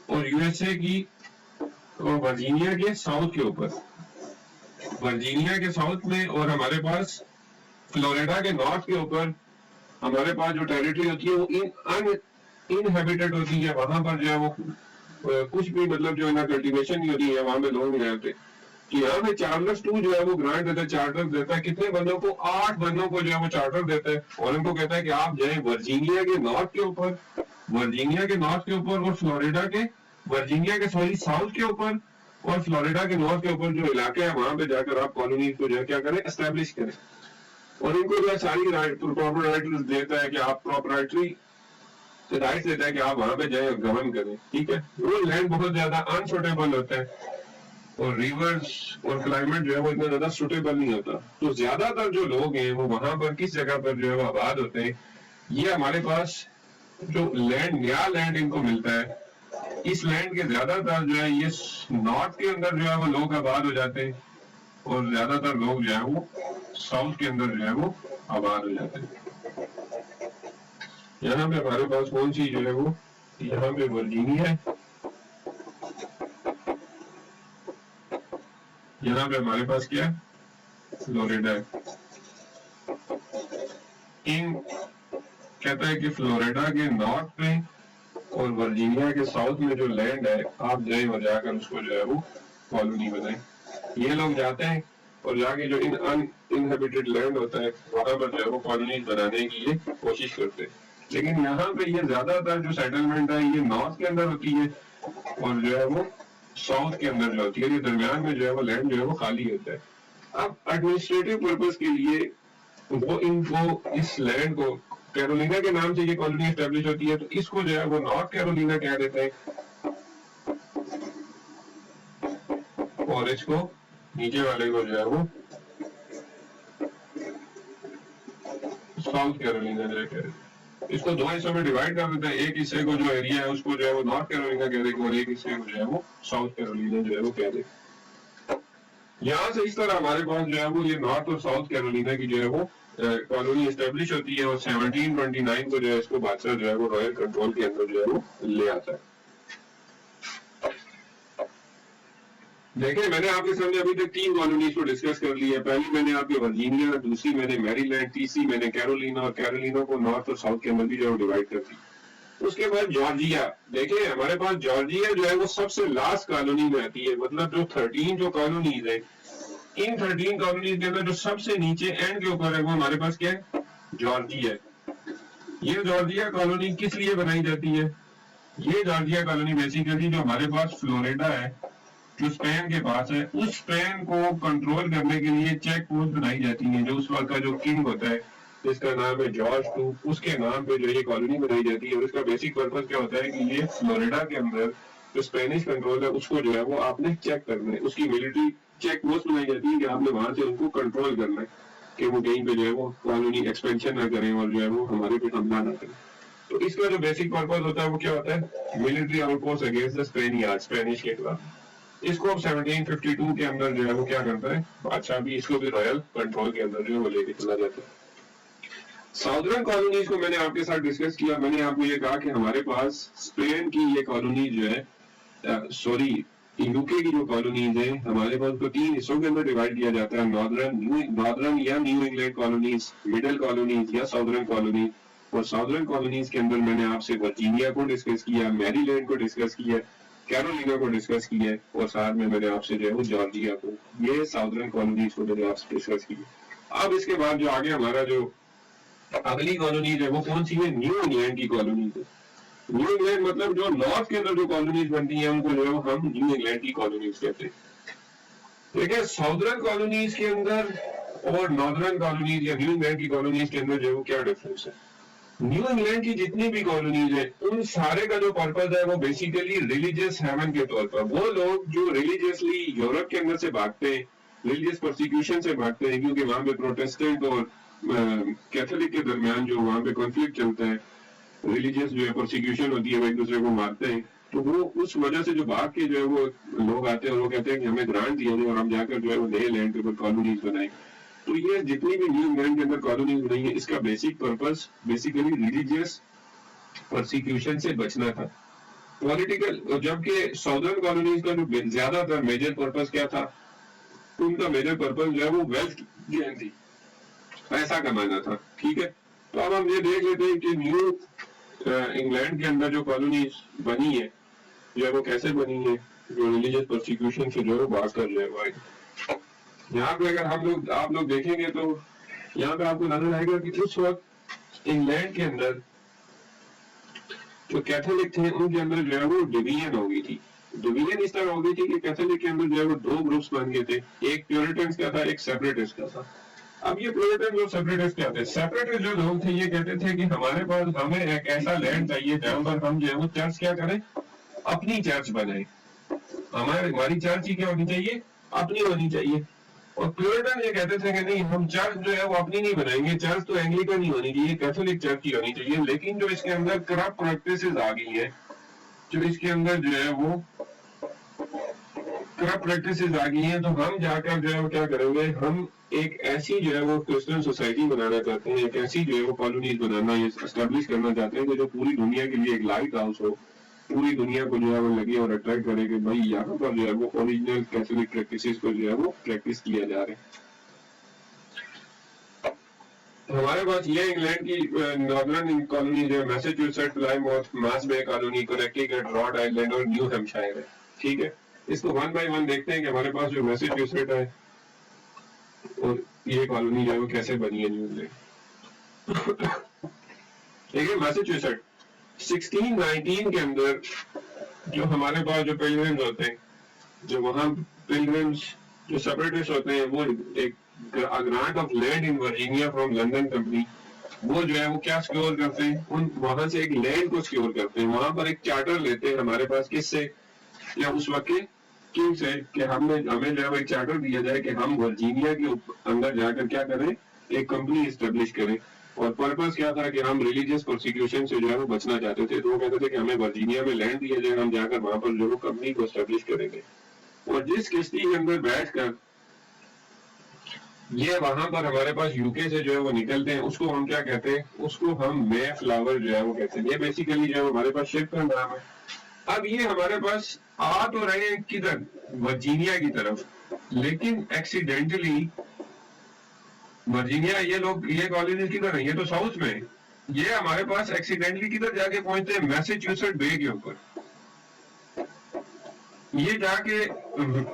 और यूएसए की और वर्जीनिया के साउथ के ऊपर, वर्जीनिया के साउथ में और हमारे पास फ्लोरिडा के नॉर्थ के ऊपर हमारे पास जो टेरिटरी होती है वो इनहेबिटेड होती है। वहां पर जो है वो कुछ भी मतलब जो है ना कल्टीवेशन नहीं होती है, वहां पे लोग नहीं रहते। कि यहाँ पे चार्ल्स टू जो है वो ग्रांट देता है, चार्टर देता है, कितने बंदों को, 8 बंदों को जो है वो चार्टर देता है और उनको कहता है कि आप जाए वर्जीनिया के नॉर्थ के ऊपर, वर्जीनिया के नॉर्थ के ऊपर और फ्लोरिडा के, वर्जीनिया के सॉरी साउथ के ऊपर और फ्लोरिडा के नॉर्थ के ऊपर जो इलाके हैं वहां पे जाकर आप कॉलोनी को जो है क्या करें, एस्टेब्लिश करें। और इनको जो है सारी प्रॉपर राइट देता है कि आप प्रॉपराइटरी राइट देता है कि आप वहां पे जाए और गवर्न करें। ठीक है, वो लैंड बहुत ज्यादा अनसुटेबल होता है और रिवर्स और क्लाइमेट जो है वो इतना ज्यादा सुटेबल नहीं होता। तो ज्यादातर जो लोग हैं वो वहां पर किस जगह पर जो है वो आबाद होते हैं, ये हमारे पास जो लैंड, नया लैंड इनको मिलता है, इस लैंड के ज्यादातर जो है ये नॉर्थ के अंदर जो है वो लोग आबाद हो जाते हैं और ज्यादातर लोग जो है वो साउथ के अंदर जो है वो आबाद हो जाते हैं। यहाँ पे हमारे पास कौन सी जो है वो, यहाँ पे वर्जीनिया है, यहाँ पे हमारे पास क्या है, फ्लोरिडा है। किंग कहता है कि फ्लोरिडा के नॉर्थ में और वर्जीनिया के साउथ में जो लैंड है आप जाए और जाकर उसको जो है वो कॉलोनी बनाए। ये लोग जाते हैं और जाके जो इन अनइनहेबिटेड लैंड होता है वहां पर जो है वो कॉलोनी बनाने की ये कोशिश करते हैं। लेकिन यहाँ पे ये ज्यादातर जो सेटलमेंट है ये नॉर्थ के अंदर होती है और जो है वो साउथ के अंदर जो होती है, ये दरमियान में जो है वो लैंड जो है वो खाली होता है। अब एडमिनिस्ट्रेटिव पर्पस के लिए वो इनको इस लैंड को, कैरोलिना के नाम से ये कॉलोनी एस्टेब्लिश होती है, तो इसको जो है वो नॉर्थ कैरोलिना कह देते हैं और इसको नीचे वाले को जो है वो साउथ कैरोलिना जो है कह देते हैं। इसको दो हिस्सों में डिवाइड कर देते हैं, एक हिस्से को जो एरिया है उसको जो है वो नॉर्थ कैरोलिना कह देंगे और एक हिस्से को जो है वो साउथ कैरोलिना जो है वो कह देंगे। यहाँ से इस तरह हमारे पास जो है वो ये नॉर्थ और साउथ कैरोलिना की जो है वो कॉलोनी एस्टेब्लिश होती है और 1729 को जो है इसको बादशाह जो है वो रॉयल कंट्रोल के अंदर जो है वो ले आता है। देखिए, मैंने आपके सामने अभी तक 3 कॉलोनीज को डिस्कस कर लिया। पहली मैंने आपकी वर्जीनिया, दूसरी मैंने मैरीलैंड, तीसरी मैंने कैरोलिना, और कैरोलिना को नॉर्थ और साउथ के अंदर भी जो है डिवाइड कर दी। उसके बाद जॉर्जिया, देखिए हमारे पास जॉर्जिया जो है वो सबसे लास्ट कॉलोनी में आती है। मतलब जो 13 जो कॉलोनीज है, इन 13 कॉलोनीज के अंदर जो सबसे नीचे एंड के ऊपर है वो हमारे पास क्या है, जॉर्जिया है। ये जॉर्जिया कॉलोनी किस लिए बनाई जाती है, ये जॉर्जिया कॉलोनी बेसिकली जो हमारे पास फ्लोरिडा है जो स्पेन के पास है, उस स्पेन को कंट्रोल करने के लिए चेक पोस्ट बनाई जाती है। जो उस वक्त का जो किंग होता है जिसका नाम है जॉर्ज टू, उसके नाम पे जो ये कॉलोनी बनाई जाती है। और इसका बेसिक पर्पस क्या होता है कि ये फ्लोरिडा के अंदर जो स्पेनिश कंट्रोल है उसको जो है वो आपने चेक करना है, उसकी मिलिट्री चेक पोस्ट बनाई जाती है कि आपने वहां से उनको कंट्रोल करना है कि वो कहीं पे जो है वो कॉलोनी एक्सपेंशन ना करें और जो है वो हमारे पे हमला ना करें। तो इसका जो बेसिक पर्पज होता है वो क्या होता है, military outpost against the Spaniard, Spanish के खिलाफ। इसको अब 1752 के अंदर जो है वो क्या करता है बादशाह भी इसको भी रॉयल कंट्रोल के अंदर जो है वो लेके चला जाता है। साउदर्न कॉलोनीज को मैंने आपके साथ डिस्कस किया, मैंने आपको ये कहा कि हमारे पास स्पेन की ये कॉलोनी जो है सॉरी यूके की जो कॉलोनीज है हमारे पास तो 3 हिस्सों के अंदर डिवाइड किया जाता है, नॉर्दर्न या new England colonies, middle colonies या साउदर्न कॉलोनी। और साउदर्न कॉलोनीज के अंदर मैंने आपसे वर्जीनिया को डिस्कस किया, मैरीलैंड को डिस्कस किया, कैरोलिना को डिस्कस किया है और साथ में मैंने आपसे जो है वो जॉर्जिया को, ये साउदर्न कॉलोनीज को मैंने आपसे डिस्कस किया। अब इसके बाद जो आगे हमारा जो अगली कॉलोनीज है वो कौन सी है, न्यू इंग्लैंड की कॉलोनीज है। न्यू इंग्लैंड मतलब जो नॉर्थ के अंदर जो कॉलोनीज बनती हैं उनको जो है हम न्यू इंग्लैंड की कॉलोनीज कहते हैं। देखिए साउदर्न कॉलोनीज के अंदर और नॉर्दर्न कॉलोनीज या न्यू इंग्लैंड की कॉलोनीज के अंदर जो है वो क्या डिफरेंस है। न्यू इंग्लैंड की जितनी भी कॉलोनीज है उन सारे का जो पर्पज है वो बेसिकली रिलीजियस हेवन के तौर पर, वो लोग जो रिलीजियसली यूरोप के अंदर से भागते हैं, रिलीजियस प्रोसिक्यूशन से भागते हैं क्योंकि वहां पे प्रोटेस्टेंट और कैथोलिक के दरमियान जो वहां पे कॉन्फ्लिक्ट चलता है, रिलीजियस जो है प्रोसिक्यूशन होती है, वो एक दूसरे को मारते हैं, तो वो उस वजह से जो भाग के जो है वो लोग आते हैं और वो कहते हैं कि हमें ग्रांट दिया जाए और हम जाकर जो है वो नए लैंड के ऊपर कॉलोनीज बनाए। तो ये जितनी भी न्यू इंग्लैंड के अंदर कॉलोनीज बनाई है इसका basic purpose basically religious prosecution से बचना था, पॉलिटिकल। जबकि साउदर्न कॉलोनीज का जो ज्यादातर मेजर पर्पस क्या था, उनका मेजर पर्पस जो है वो वेल्थ गेन थी, पैसा कमाना था। ठीक है, तो अब हम ये देख लेते हैं कि न्यू इंग्लैंड के अंदर जो कॉलोनीज बनी है जो है वो कैसे बनी है, जो रिलीजियस प्रोसिक्यूशन से जो है भाग कर जो है वो। यहाँ पे अगर आप लोग देखेंगे तो यहाँ पे आपको नजर आएगा कि उस वक्त इंग्लैंड के अंदर जो कैथोलिक थे उनके अंदर जो है वो डिवीजन हो गई थी। डिवीजन इस तरह हो गई थी कि कैथोलिक के अंदर जो है वो 2 ग्रुप्स बन गए थे, एक प्यूरिटन्स का था, एक सेपरेटिस्ट का था। अब ये प्यूरिटन और सेपरेटिस्ट क्या थे, सेपरेटिस्ट जो लोग थे ये कहते थे कि हमारे पास हमें एक ऐसा लैंड चाहिए जहां पर हम जो है वो चर्च क्या करें, अपनी चर्च बनाए, हमारी चर्च ही क्या होनी चाहिए, अपनी होनी चाहिए। और प्यूरिटन ये कहते थे कि नहीं, हम चर्च जो है वो अपनी नहीं बनाएंगे, चर्च तो एंग्लिकन ही होनी चाहिए, कैथोलिक चर्च ही होनी चाहिए। लेकिन जो इसके अंदर करप्ट प्रैक्टिसेस आ गई है, जो इसके अंदर जो है वो करप्ट प्रैक्टिसेस आ गई हैं, तो हम जाकर जो है वो क्या करेंगे, हम एक ऐसी जो है वो क्रिश्चियन सोसाइटी बनाना चाहते हैं, एक ऐसी जो है वो कॉलोनीज बनाना एस्टेब्लिश करना चाहते हैं कि जो पूरी दुनिया के लिए एक लाइट हाउस हो, पूरी दुनिया को जो है वो लगे और अट्रैक्ट करे कि भाई यहाँ पर जो है वो ओरिजिनल कैथोलिक प्रैक्टिसेस को जो है वो प्रैक्टिस किया जा रहा है। हमारे पास ये इंग्लैंड की नॉर्दर्न कॉलोनी जो है मैसाचुसेट्स, प्लायमाउथ, मास बे कॉलोनी, कनेक्टिकट, रॉड आइलैंड और न्यू हैम्पशायर है। ठीक है, इसको 1 बाय 1 देखते हैं कि हमारे पास जो मैसाचुसेट्स है और ये कॉलोनी जो है वो कैसे बनी है न्यू इंग्लैंड। देखिए मैसाचुसेट्स 1619 के अंदर जो हमारे पास जो पिलग्रिम्स होते हैं, जो वहां पिलग्रिम्स जो सेपरेटिस्ट होते हैं, वो एक grant of land in Virginia from London company, वो जो है वो क्या सिक्योर करते हैं, उन वहां से एक लैंड को सिक्योर करते हैं, वहां पर एक चार्टर लेते हैं हमारे पास किससे, या उस वक्त के किंग से, कि हमें जो है एक चार्टर दिया जाए कि हम वर्जीनिया के अंदर जाकर क्या करें, एक कंपनी एस्टेब्लिश करें। और पर्पस क्या था कि हम रिलीजियस प्रोसिक्यूशन से जो है वो बचना चाहते थे, तो वो कहते थे कि हमें वर्जीनिया में लैंड दिया जाए, हम जाकर वहां पर जो कंपनी को एस्टेब्लिश करेंगे। और जिस किश्ती के अंदर बैठकर ये वहां पर हमारे पास यूके से जो है वो निकलते हैं, उसको हम क्या कहते हैं, उसको हम मे फ्लावर जो है वो कहते हैं। ये बेसिकली जो है हमारे पास शिप का नाम है। अब ये हमारे पास आ तो रहे हैं किधर, वर्जीनिया की तरफ, लेकिन एक्सीडेंटली वर्जीनिया ये कॉलोनी किधर है, ये तो साउथ में, ये हमारे पास एक्सीडेंटली किधर जाके पहुंचते हैं, मैसाचुसेट्स बे के ऊपर। ये जाके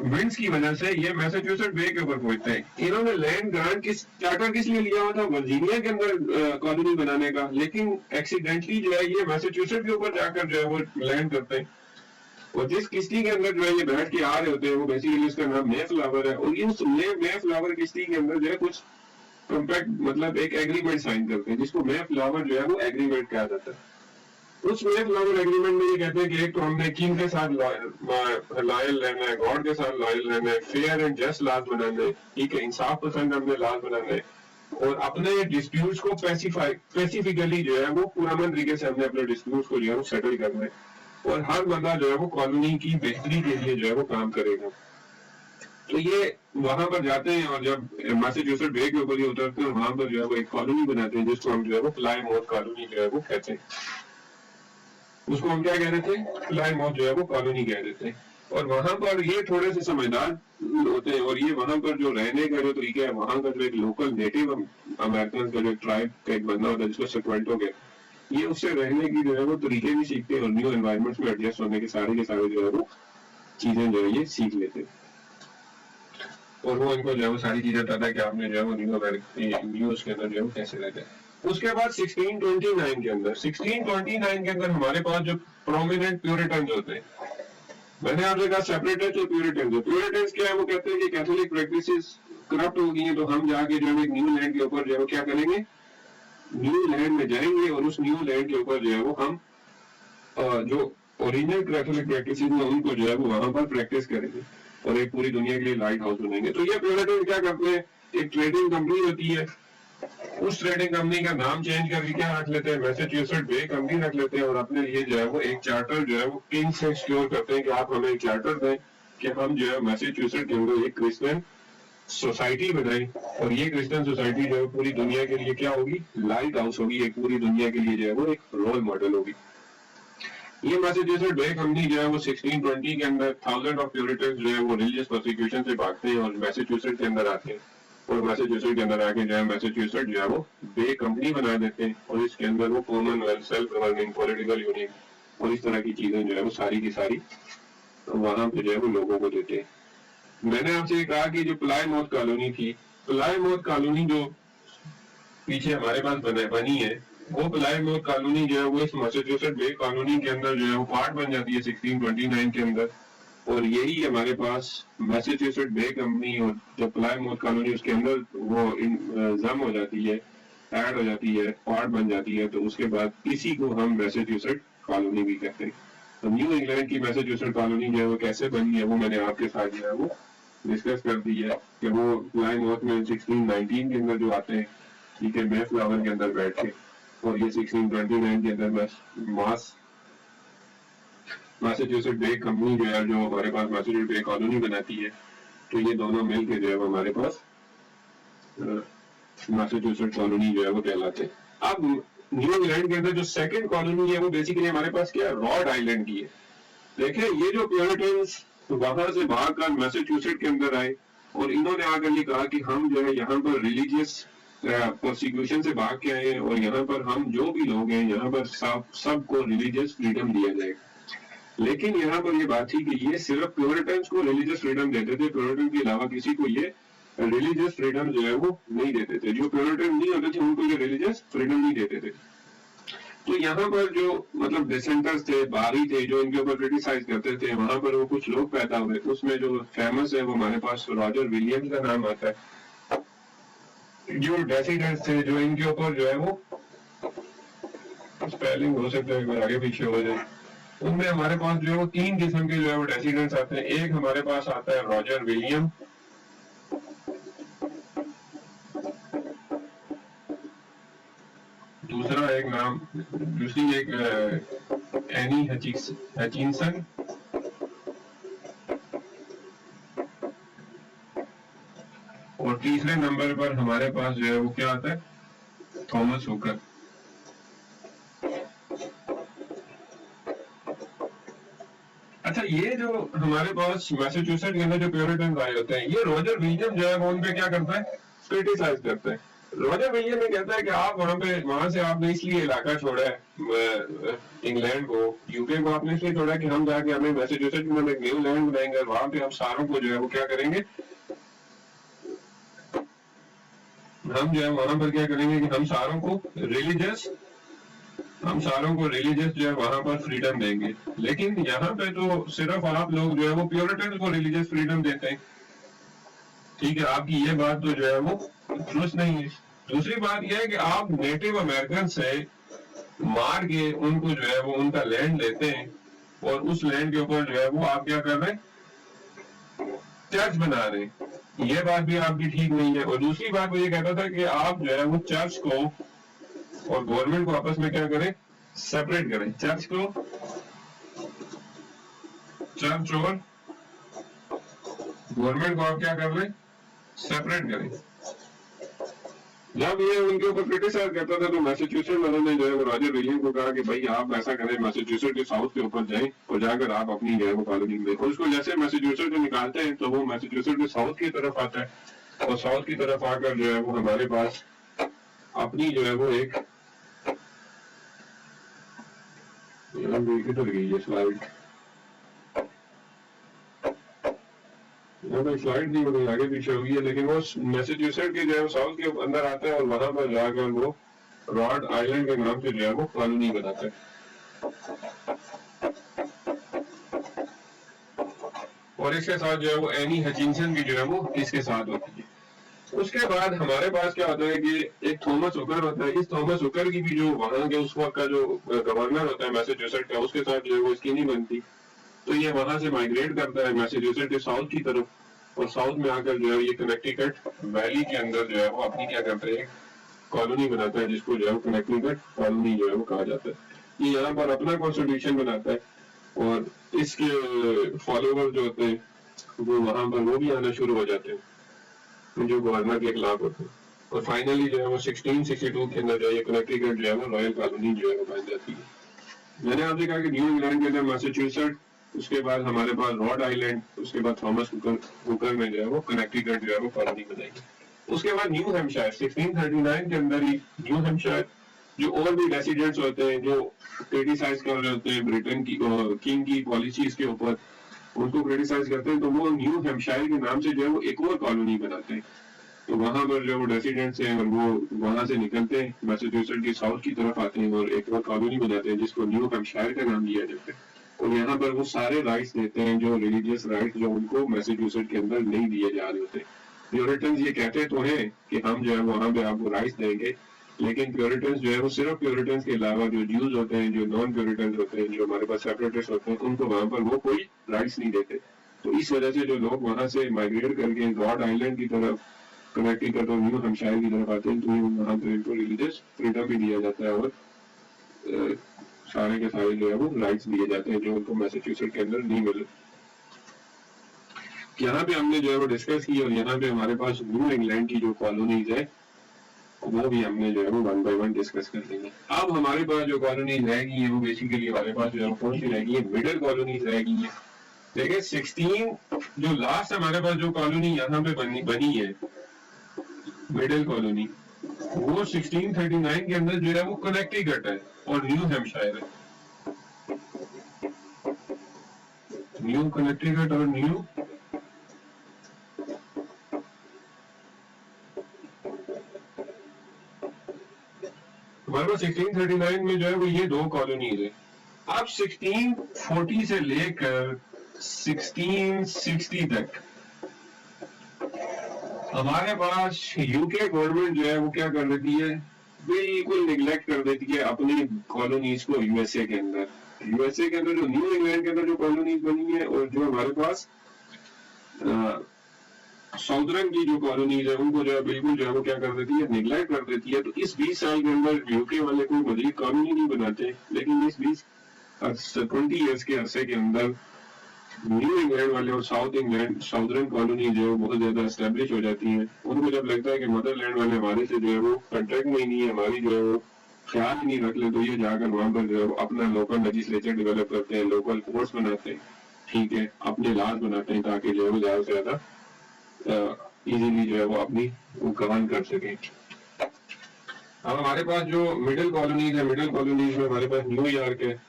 विंड्स की वजह से ये मैसाचुसेट्स बे के ऊपर पहुंचते हैं। इन्होंने लैंड ग्रांट चार्टर किस लिए लिया हुआ था, वर्जीनिया के अंदर कॉलोनी बनाने का, लेकिन एक्सीडेंटली जो है ये मैसाचुसेट्स के ऊपर जाकर जो है वो लैंड करते हैं। और जिस किश्ती के अंदर जो है ये बैठ के आ रहे होते हैं वो बेसिकली उसका नाम मे फ्लावर है। और इस मे फ्लावर किश्ती के अंदर जो है कुछ कॉम्पैक्ट मतलब एक एग्रीमेंट साइन करते हैं, जिसको मे फ्लावर जो है वो एग्रीमेंट कहा जाता है। उस फ्लावर एग्रीमेंट में ये कहते हैं कि एक तो हमने किंग के साथ लॉयल रहना है, गॉड के साथ लॉयल रहना है, फेयर एंड जस्ट लॉज बनाना है, ठीक है, इंसाफ पसंद हमने लॉज बनाना है, और अपने डिस्प्यूट्स को स्पेसिफिकली जो है वो पुरअमन तरीके से हमने अपने डिस्प्यूट्स को जो है वो सेटल करना है, और हर बंदा जो है वो कॉलोनी की बेहतरी के लिए जो है वो काम करेगा। तो ये वहां पर जाते हैं और जब मैसाचुसेट्स बे के ऊपर ये उतरते हैं, वहां पर जो है वो एक कॉलोनी बनाते हैं जिसको हम जो है वो प्लायमाउथ कॉलोनी जो है वो कहते हैं। उसको हम क्या कह रहे थे, प्लायमाउथ जो है वो कॉलोनी कह रहे थे। और वहां पर ये थोड़े से समझदार होते हैं, और ये वहां पर जो रहने का जो तरीका है, वहां का जो एक लोकल नेटिव अमेरिकन का जो ट्राइब का एक बंदा होता है जिसको सेक्वेंटो कहते हैं, ये उससे रहने की जो है वो तरीके भी सीखते हैं और न्यू एनवायरमेंट्स में एडजस्ट होने के सारे जो है वो चीजें जो है ये सीख लेते हैं, और वो इनको जो है वो सारी चीजें पता है कि आपने जो है वो न्यू उसके अंदर जो है वो कैसे रहते हैं। उसके बाद 1629 के अंदर हमारे पास जो प्रोमिनेंट प्यूरिटन्स होते हैं, मैंने आपसे कहा सेपरेटर्स और प्यूरिटन्स क्या है, वो कहते हैं कि कैथोलिक प्रैक्टिसेस करप्ट हो गई हैं, तो हम जाके जो है एक न्यू लैंड के ऊपर जो है वो क्या करेंगे, न्यू लैंड में जाएंगे और उस न्यू लैंड के ऊपर जो है वो हम जो ओरिजिनल कैथोलिक प्रैक्टिसेस में उनको जो है वो वहां पर प्रैक्टिस करेंगे और एक पूरी दुनिया के लिए लाइट हाउस बनेंगे। तो ये प्यूरिटन क्या करते हैं, एक ट्रेडिंग कंपनी होती है, उस ट्रेडिंग कंपनी का नाम चेंज करके क्या रख लेते हैं, मैसाचुसेट्स बे कंपनी रख लेते हैं, और अपने लिए जो है वो एक चार्टर जो है वो किंग से सिक्योर करते हैं कि आप हमें एक चार्टर दें कि हम जो है मैसाचुसेट्स के अंदर एक क्रिश्चियन सोसाइटी बनाई, और ये क्रिश्चियन सोसाइटी जो है पूरी दुनिया के लिए क्या होगी, लाइट हाउस होगी, एक पूरी दुनिया के लिए जो है वो एक रोल मॉडल होगी। ये मैसाचुसेट्स बे कंपनी जो है वो 1620 के अंदर थाउजेंड ऑफ प्यूरिटन्स जो है वो रिलीजियस प्रोसिक्यूशन से भागते हैं और मैसाचुसेट्स के अंदर आते हैं, और मैसाचुसेट्स के अंदर आके जो है मैसाचुसेट्स जो है वो बे कंपनी बना देते हैं, और इसके अंदर वो Commonwealth, self governing, political union और इस तरह की चीजें जो है वो सारी की सारी वहां पे जो है वो लोगों को देते हैं। मैंने आपसे ये कहा कि जो प्लायमाउथ कॉलोनी थी, प्लायमाउथ कॉलोनी जो पीछे हमारे पास बनी है, वो प्लायमाउथ कॉलोनी जो है वो इस मैसाचुसेट्स बे कॉलोनी के अंदर जो है वो पार्ट बन जाती है 1629 के अंदर, और यही हमारे पास मैसाचुसेट्स बे कंपनी और जो प्लायमाउथ कॉलोनी उसके अंदर वो जम हो जाती है, ऐड हो जाती है, पार्ट बन जाती है, तो उसके बाद इसी को हम मैसाचुसेट्स कॉलोनी भी कहते हैं। तो न्यू इंग्लैंड की मैसाचुसेट्स कॉलोनी जो है वो कैसे बनी है वो मैंने आपके साथ जो है वो डिस्कस कर दी है कि वो प्लायमाउथ में 1619 के अंदर जो आते हैं, ठीक है, मेफ्लावर के अंदर बैठ के, और ये 1629 के अंदर मैसाचुसेट्स बे कंपनी जो है जो हमारे पास मैसाचुसेट्स बे कॉलोनी बनाती है, तो ये दोनों मिलके जो है वो हमारे पास मैसाचुसेट्स कॉलोनी जो है वो कहलाते हैं। अब न्यू इंग्लैंड के अंदर जो सेकंड कॉलोनी है वो बेसिकली हमारे पास क्या है, रॉड आइलैंड की है। देखिए ये जो प्यूरिटन्स वहां से भागकर मैसाचुसेट्स के अंदर आए और इन्होंने आकर ये कहा कि हम जो है यहाँ पर रिलीजियस प्रोसिक्यूशन से भाग के आए, और यहाँ पर हम जो भी लोग हैं यहाँ पर सबको रिलीजियस फ्रीडम दिया जाएगा। लेकिन यहाँ पर ये बात थी कि ये सिर्फ प्यूरिटन्स को रिलीजियस फ्रीडम देते थे, प्यूरिटन के अलावा किसी को ये रिलीजियस फ्रीडम जो है वो नहीं देते थे। जो प्यूरिटन नहीं होते थे उनको ये रिलीजियस फ्रीडम नहीं देते थे। तो यहाँ पर जो मतलब डिसेंटर्स थे, बागी थे, जो इनके ऊपर क्रिटिसाइज करते थे, वहां पर वो कुछ लोग पैदा हुए। उसमें जो फेमस है वो हमारे पास रॉजर विलियम्स का नाम आता है। जो डिसेंटर्स थे जो इनके ऊपर जो है वो स्पेलिंग हो सकता है अगर आगे पीछे हो जाए, उनमें हमारे पास जो है वो तीन किस्म के जो है वो डिसेंडेंट्स आते हैं। एक हमारे पास आता है रॉजर विलियम, दूसरा एक नाम दूसरी एक एनी हचिनसन, और तीसरे नंबर पर हमारे पास जो है वो क्या आता है, थॉमस हुकर। अच्छा, ये जो हमारे पास मैसाचुसेट्स के अंदर जो प्यूरिटन्स आए होते हैं, ये रॉजर विलियम जो है वो उन पे क्या करता है, क्रिटिसाइज करता है। रॉजर विलियम ये कहता है कि आप वहां से आपने इसलिए इलाका छोड़ा है, इंग्लैंड को, यूके को आपने इसलिए छोड़ा कि हम जाके हमें मैसाचुसेट्स में एक न्यू लैंड बनाएंगे और वहां पे हम सारों को जो है वो क्या करेंगे, हम जो है वहां पर क्या करेंगे कि हम सारों को रिलीजियस जो है वहां पर फ्रीडम देंगे। लेकिन यहाँ पे तो सिर्फ आप लोग जो है वो प्यूरिटन्स को रिलीजियस फ्रीडम देते हैं। ठीक है, आपकी ये बात तो जो है वो दुरुस्त नहीं है। दूसरी बात यह है कि आप नेटिव अमेरिकन से मार के उनको जो है वो उनका लैंड लेते हैं और उस लैंड के ऊपर जो है वो आप क्या कर रहे हैं, चर्च बना रहे हैं। ये बात भी आपकी ठीक नहीं है। और दूसरी बात वो ये कहता था कि आप जो है वो चर्च को और गवर्नमेंट को आपस में क्या करें, सेपरेट करें। चर्च को, चर्च और गवर्नमेंट को आप क्या कर लें, सेपरेट करें। जब ये उनके ऊपर क्रिटिसाइज करता था तो मैसेच्यूसेट्स वालों ने जो है वो रॉजर विलियम को कहा कि भाई आप ऐसा करें, मैसेच्यूसेट्स के साउथ के ऊपर जाएं और जाकर आप अपनी जो है वो कॉलोनी में, और उसको जैसे मैसेच्यूसेट्स को निकालते हैं तो वो मैसेच्यूसेट्स के साउथ की तरफ आता है और साउथ की तरफ आकर जो है वो हमारे पास अपनी जो है वो एक किधर गई है स्लाइड, स्लाइड नहीं बनी, आगे पीछे हो गई है, लेकिन वो मैसेच्यूसेट्स के जो है साउथ के अंदर आता है और वहां पर जाकर वो रॉड आइलैंड के नाम से जो है वो कॉलोनी बनाता है। और इसके साथ जो है वो एनी हचिंसन की जो है वो इसके साथ होती है। उसके बाद हमारे पास क्या होता है कि एक थॉमस हुकर होता है। इस थॉमस हुकर की भी जो वहां के उस वक्त का जो गवर्नर होता है मैसेच्यूसेट्स का, उसके साथ जो है वो इसकी नहीं बनती, तो ये वहां से माइग्रेट करता है मैसेच्यूसेट्स के साउथ की तरफ, और साउथ में आकर जो है ये कनेक्टिकट वैली के अंदर जो है वो अपनी क्या करता है, कॉलोनी बनाता है, जिसको जो है कनेक्टिकट कॉलोनी जो है वो कहा जाता है। ये यहाँ पर अपना कॉन्स्टिट्यूशन बनाता है और इसके फॉलोवर जो होते हैं वो वहां पर वो भी आना शुरू हो जाते हैं जो गवर्नर के खिलाफ होते हैं। और फाइनली जो है वो 1662 के अंदर जो है कनेक्टिकट जो है वो रॉयल कॉलोनी जो है वो बन जाती है। मैंने आपसे कहा कि न्यू इंग्लैंड के अंदर मैसेच्यूसेट्स, उसके बाद हमारे पास रॉड आइलैंड, उसके बाद थॉमस हुकर में जो है वो कनेक्टिकट जो है वो कॉलोनी बनाई। उसके बाद न्यू हैम्पशायर 1639 के अंदर ही न्यू हैम्पशायर जो और भी रेसिडेंट्स होते हैं जो क्रिटिसाइज कर रहे होते हैं ब्रिटेन की किंग की पॉलिसीज के ऊपर, उनको क्रिटिसाइज करते हैं, तो वो न्यू हैम्पशायर के नाम से जो है वो एक और कॉलोनी बनाते हैं। तो वहां पर जो रेसिडेंट्स हैं और वो वहां से निकलते हैं मैसेच्यूसेट्स के साउथ की तरफ आते हैं और एक और कॉलोनी बनाते हैं जिसको न्यू हैम्पशायर का नाम दिया जाता है। और यहाँ पर वो सारे राइट्स देते हैं जो रिलीजियस राइट्स जो उनको मैसेच्यूसेट्स के अंदर नहीं दिए जा रहे होते। प्योरिटन्स ये कहते तो हैं कि हम जो है वहां पे आपको राइट्स देंगे, लेकिन प्योरिटन्स जो है वो सिर्फ प्योरिटन्स के अलावा जो ज्यूज होते हैं, जो नॉन प्योरिटन्स होते हैं, जो हमारे पास सेपरेटिस्ट होते हैं, उनको वहां पर वो कोई राइट्स नहीं देते। तो इस वजह से जो लोग वहां से माइग्रेट करके रॉड आइलैंड की तरफ, कनेक्टिकट और न्यू हैम्पशायर की तरफ आते हैं, तो वहां पर इनको रिलीजियस फ्रीडम भी दिया जाता है और सारे के सारे जो है वो राइट्स दिए जाते हैं जो उनको मैसेच्यूसेट्स के अंदर नहीं मिले। यहाँ पे हमने जो है वो डिस्कस की और यहाँ पे हमारे पास न्यू इंग्लैंड की जो कॉलोनीज है वो भी हमने जो है वो वन बाय वन डिस्कस कर लेंगे। अब हमारे पास जो कॉलोनीज रह गई है वो बेसिकली हमारे पास जो है कौन सी रह गई है, मिडिल कॉलोनीज रह गई है। देखिए 16 जो लास्ट हमारे पास जो कॉलोनी यहाँ पे बनी है मिडिल कॉलोनी, वो 1639 के अंदर जो है वो कनेक्टिकट है और न्यू हैम्पशायर है। न्यू कनेक्टिकट और न्यू हमारे पास 1639 में जो है वो ये दो कॉलोनीज है। अब 1640 से लेकर 1660 तक हमारे पास यूके गवर्नमेंट जो है वो क्या कर देती है, बिल्कुल निगलेक्ट कर देती है अपनी कॉलोनीज को यूएसए के अंदर। यूएसए के अंदर जो न्यू इंग्लैंड के अंदर जो कॉलोनीज बनी है और जो हमारे पास साउदर्न की जो कॉलोनीज है उनको जो है बिल्कुल जो है वो क्या कर देती है, निगलेक्ट कर देती है। तो इस 20 साल के अंदर यूके वाले कोई मजीद कॉलोनी नहीं बनाते, लेकिन इस 20 ईयर्स के अरसे के अंदर न्यू इंग्लैंड वाले और साउदर्न कॉलोनी जो है बहुत ज्यादा एस्टेब्लिश हो जाती है। उनको जब लगता है कि मदरलैंड वाले हमारे से जो है वो कंट्रैक्ट में ही नहीं है, हमारी जो है वो ख्याल ही नहीं रख ले, तो ये जाकर वहां पर जो है अपना लोकल लेजिस्लेचर डेवलप करते हैं, लोकल कोर्ट्स बनाते हैं, ठीक है, अपने लॉज बनाते हैं ताकि जो है वो ज्यादा से ज्यादा इजीली जो है वो अपनी गवर्न कर सके। अब हमारे पास जो मिडिल कॉलोनीज है, मिडिल कॉलोनीज में हमारे पास न्यूयॉर्क है,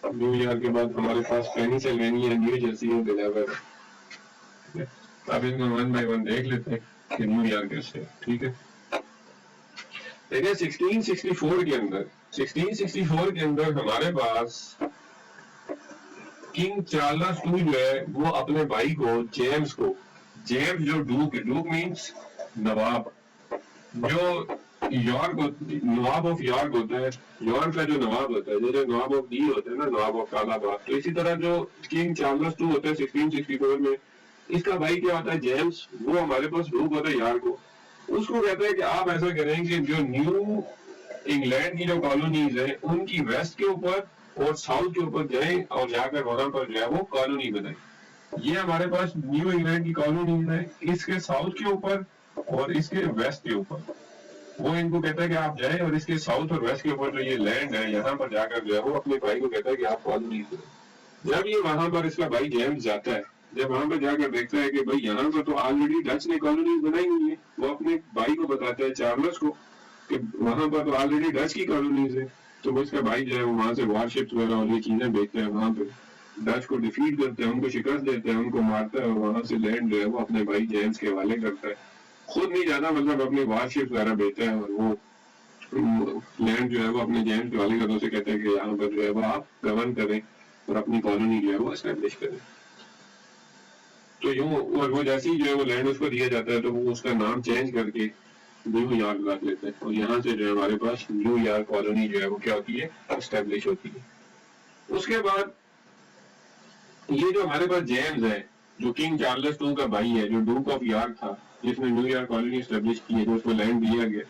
न्यूयॉर्क के बाद हमारे पास पेनिसिल्वेनिया, न्यू जर्सी और डिलावेयर है। अब इसमें वन बाय वन देख लेते हैं कि न्यूयॉर्क कैसे है, ठीक है। देखिए 1664 के अंदर हमारे पास किंग चार्ल्स II जो है वो अपने भाई को जेम्स जो डूक है, डूक मीन्स नवाब, जो यॉर्क नवाब ऑफ यॉर्क होता है, यॉर्क का जो नवाब होता है, जो नवाब ऑफ डी होता है ना, नवाब ऑफ कालाबाद। तो इसी तरह जो किंग चार्ल्स टू होता है 1664 में, इसका भाई क्या होता है जेम्स, वो हमारे पास रूप होता है यॉर्क को। उसको कहता है कि आप ऐसा करें कि जो न्यू इंग्लैंड की जो कॉलोनीज है उनकी वेस्ट के ऊपर और साउथ के ऊपर जाएं और जाकर वहां पर जो है वो कॉलोनी बनाए। ये हमारे पास न्यू इंग्लैंड की कॉलोनीज है, इसके साउथ के ऊपर और इसके वेस्ट के ऊपर। वो इनको कहता है कि आप जाएं और इसके साउथ और वेस्ट के ऊपर जो ये लैंड है यहाँ पर जाकर जो है वो अपने भाई को कहता है कि आप कॉलोनी करें। जब ये वहां पर इसका भाई जेम्स जाता है, जब वहां पर जाकर देखता है कि भाई यहाँ पर तो ऑलरेडी डच ने कॉलोनीज बनाई हुई है, वो अपने भाई को बताता है चार्ल्स को कि वहां पर तो ऑलरेडी डच की कॉलोनीज है। तो वो इसका भाई जो है वो वहां से वारशिप्स वगैरह और ये चीजें भेजते हैं, वहां पे डच को डिफीट करते हैं, उनको शिकस्त देते हैं, उनको मारता है और वहां से लैंड जो है वो अपने भाई जेम्स के हवाले करता है। खुद नहीं जाता, मतलब अपने वारशिप्स वगैरह भेजता है और वो लैंड जो है वो अपने जेम्स के हवाले करते से कहते हैं कि यहाँ पर जो है वो आप गवर्न करें और अपनी कॉलोनी जो है वो एस्टेब्लिश करें। तो यूं, और वो जैसे ही जो है वो लैंड उसको दिया जाता है तो वो उसका नाम चेंज करके न्यू यॉर्क रख लेते हैं और यहाँ से जो है हमारे पास न्यू यॉर्क कॉलोनी जो है वो क्या होती है, एस्टेब्लिश होती है। उसके बाद ये जो हमारे पास जेम्स है, जो किंग चार्ल्स टू का भाई है, जो डूक ऑफ यॉर्क था, जिसने न्यू यॉर्क कॉलोनी एस्टेब्लिश की है, जो उसको लैंड दिया गया,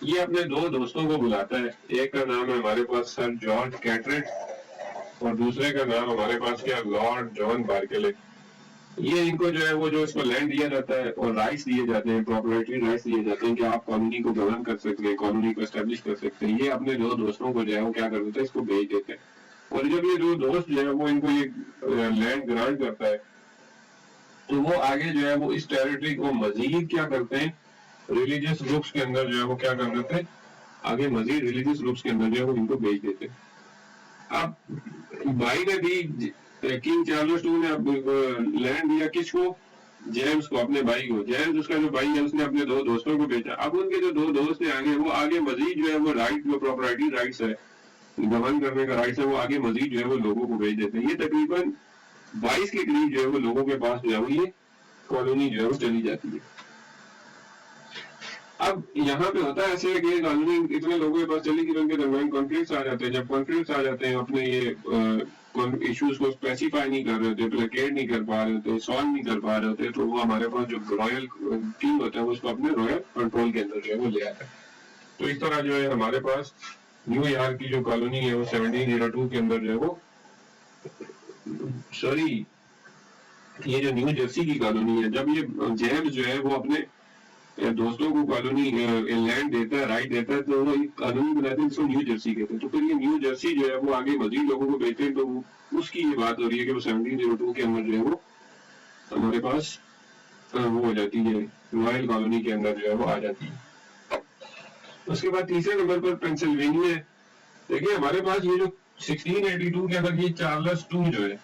ये अपने दो दोस्तों को बुलाता है। एक का नाम है हमारे पास सर जॉर्ज कैटरेट और दूसरे का नाम हमारे पास क्या, लॉर्ड जॉन बार्कले। ये इनको जो है वो जो इसको लैंड दिया जाता है और राइट्स दिए जाते हैं, प्रॉपर्टी राइट्स दिए जाते हैं कि आप कॉलोनी को गवर्न कर सकते हैं, कॉलोनी को एस्टेब्लिश कर सकते हैं। ये अपने दो दोस्तों को जो है वो क्या कर देते हैं, इसको भेज देते हैं। और जब ये दो दोस्त जो है वो इनको ये लैंड ग्रांट करता है तो वो आगे जो है वो इस टेरिटरी को मजीद क्या करते हैं, रिलीजियस ग्रुप्स के अंदर जो है वो क्या कर देते हैं, आगे मजीद रिलीजियस ग्रुप्स के अंदर जो है वो इनको भेज देते हैं। अब भाई ने भी, किंग चार्ल्स टू ने अब लैंड दिया किसको, जेम्स को, अपने भाई को। जेम्स उसका जो भाई है उसने अपने दो दोस्तों को भेजा। अब उनके जो दो दोस्त हैं आगे, वो आगे मजीद जो है वो राइट, जो प्रॉपर्टी राइट्स है, गवर्न करने का राइट्स है, वो आगे मजीद जो है वो लोगों को भेज देते हैं। ये तकरीबन 22 के करीब जो है वो लोगों के पास जो है वो ये कॉलोनी जो है वो चली जाती है। अब यहाँ पे होता है ऐसे है कि कॉलोनी इतने लोगों के पास चली कि उनके दरमियान कॉन्फ्लिक्ट्स आ जाते हैं। जब कॉन्फ्लिक्ट्स आ जाते हैं, अपने ये इश्यूज को स्पेसिफाई नहीं कर रहे होते, प्लेकेट नहीं कर पा रहे होते, सॉल्व नहीं कर पा रहे होते, तो वो हमारे पास जो रॉयल किंग होता है वो उसको अपने रॉयल कंट्रोल के अंदर जो है वो ले आता है। तो इस तरह जो है हमारे पास न्यू यॉर्क की जो कॉलोनी है वो 1702 के अंदर जो है वो, सॉरी, ये जो न्यू जर्सी की कॉलोनी है, जब ये जेम्स जो है वो अपने दोस्तों को कॉलोनी लैंड देता है, राइट देता है, तो वो एक कॉलोनी बनाते हैं जिसको न्यू जर्सी कहते हैं। तो फिर ये न्यू जर्सी जो है वो आगे मजीद लोगों को भेजते हैं। तो उसकी ये बात हो रही है कि वो 1702 के अंदर जो है वो हमारे पास वो हो जाती है, रॉयल कॉलोनी के अंदर जो है वो आ जाती है। उसके बाद तीसरे नंबर पर पेंसिल्वेनिया है। देखिए हमारे पास ये जो 1682 के अंदर ये चार्ल्स टू जो है,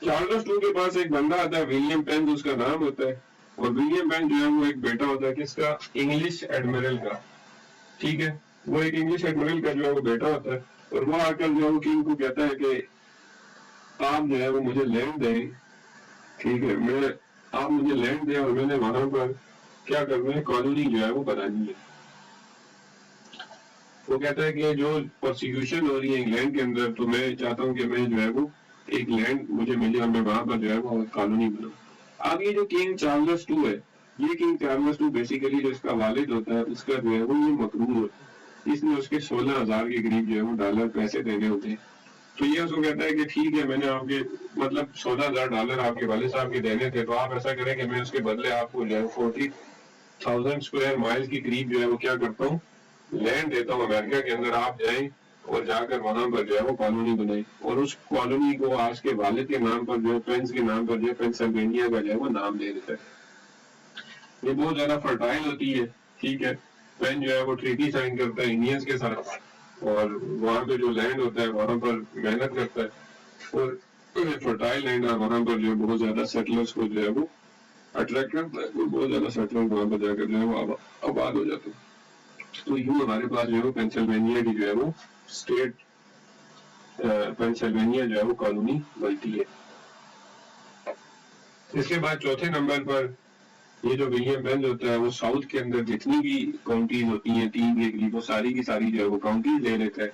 चार्ल्स टू के पास एक बंदा आता है विलियम पेन, उसका नाम होता है। और विलियम पेन जो है वो एक बेटा होता है किसका, इंग्लिश एडमिरल का। ठीक है, वो एक इंग्लिश एडमिरल का जो है वो बेटा होता है। और वो आकर जो है वो किंग को कहता है कि आप जो है वो मुझे लैंड दें, ठीक है, मैं, आप मुझे लैंड दें और मैंने वहां पर क्या करना है, कॉलोनी जो है वो बनानी है। वो कहता है कि जो प्रोसिक्यूशन हो रही है इंग्लैंड के अंदर, तो मैं चाहता हूँ कि मैं जो है वो एक लैंड मुझे मिले और मैं वहां पर जो है वो कॉलोनी बनाऊं। अब ये जो किंग चार्ल्स टू है, ये किंग चार्ल्स टू बेसिकली जो इसका वालिद होता है उसका जो है वो ये मकरूर होता है। इसने उसके 16,000 के करीब जो है वो डॉलर पैसे देने होते हैं। तो ये उसको कहता है कि ठीक है, मैंने आपके मतलब $16,000 आपके वाले साहब के देने थे, तो आप ऐसा करें कि मैं उसके बदले आपको जो है 40,000 स्क्वायर माइल के करीब जो है वो क्या करता हूँ, लैंड देता हूँ अमेरिका के अंदर। आप जाएं और जाकर वहां पर जो है वो कॉलोनी बनाई और उस कॉलोनी को आज के वालिद के नाम पर जो है, पेंस के नाम पर जो है, पेंसिल्वेनिया का जो है वो नाम दे देता है। ये बहुत ज्यादा फर्टाइल होती है। ठीक है, पेन जो है वो ट्रीटी साइन करता है इंडियंस के साथ और वहां पे जो लैंड होता है वहां पर मेहनत करता है और फर्टाइल लैंड है वहां पर जो है बहुत ज्यादा सेटलर्स को जो है वो अट्रैक्ट करता है। तो बहुत ज्यादा सेटलर वहां पर जाकर जो है वो आबाद हो जाते हैं। तो यूं हमारे पास जो है पेंसिल्वेनिया की जो है वो स्टेट, पेंसिल्वेनिया जो है वो कॉलोनी बनती है। इसके बाद चौथे नंबर पर ये जो विलियम बेंज होता है वो साउथ के अंदर जितनी भी काउंटीज होती हैं 3 के करीब, वो सारी की सारी जो है वो काउंटीज ले लेता है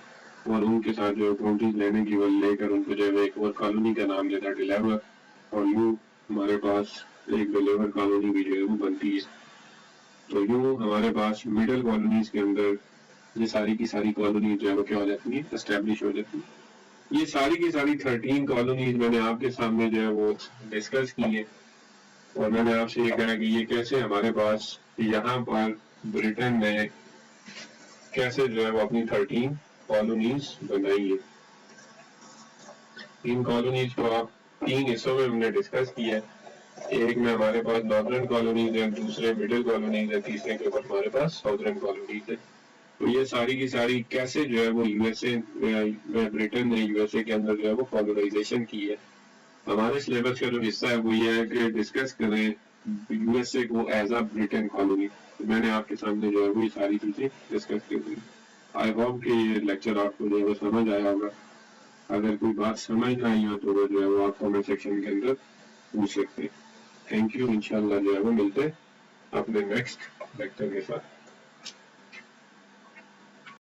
और उनके साथ जो है काउंटीज लेने की वजह लेकर उनको जो है एक और कॉलोनी का नाम देता है डिलीवर, और यूं हमारे पास एक डिलीवर कॉलोनी भी जो है वो बनती है। तो यूं हमारे पास मिडिल कॉलोनीज के अंदर ये सारी की सारी कॉलोनी जो है वो क्या हो जाती है, एस्टेब्लिश हो जाती है। ये सारी की सारी 13 कॉलोनीज मैंने आपके सामने जो है वो डिस्कस की है, और मैंने आपसे ये कहा कि ये कैसे हमारे पास यहाँ पर ब्रिटेन ने कैसे जो है वो अपनी 13 कॉलोनीज बनाई है। इन कॉलोनीज को आप 3 हिस्सों में हमने डिस्कस किया है। एक में हमारे पास नॉर्दर्न कॉलोनीज है, दूसरे मिडिल कॉलोनीज है, तीसरे के ऊपर हमारे पास साउदर्न कॉलोनीज है। तो ये सारी की सारी कैसे जो है वो यूएसए ब्रिटेन ने यूएसए के अंदर जो है वो कॉलोनाइजेशन की है। हमारे सिलेबस का जो हिस्सा है वो ये है कि डिस्कस करें यूएसए को एज अ ब्रिटेन कॉलोनी। तो मैंने आपके सामने जो है वो ये सारी चीजें डिस्कस की हुई। आई होप कि ये लेक्चर आपको जो है वो समझ आया होगा। अगर कोई बात समझ ना आई हो तो वो जो है वो आप कमेंट सेक्शन के अंदर पूछ सकते हैं। Thank you. इंशाल्लाह जो है वो मिलते हैं अपने नेक्स्ट लेक्चर के साथ।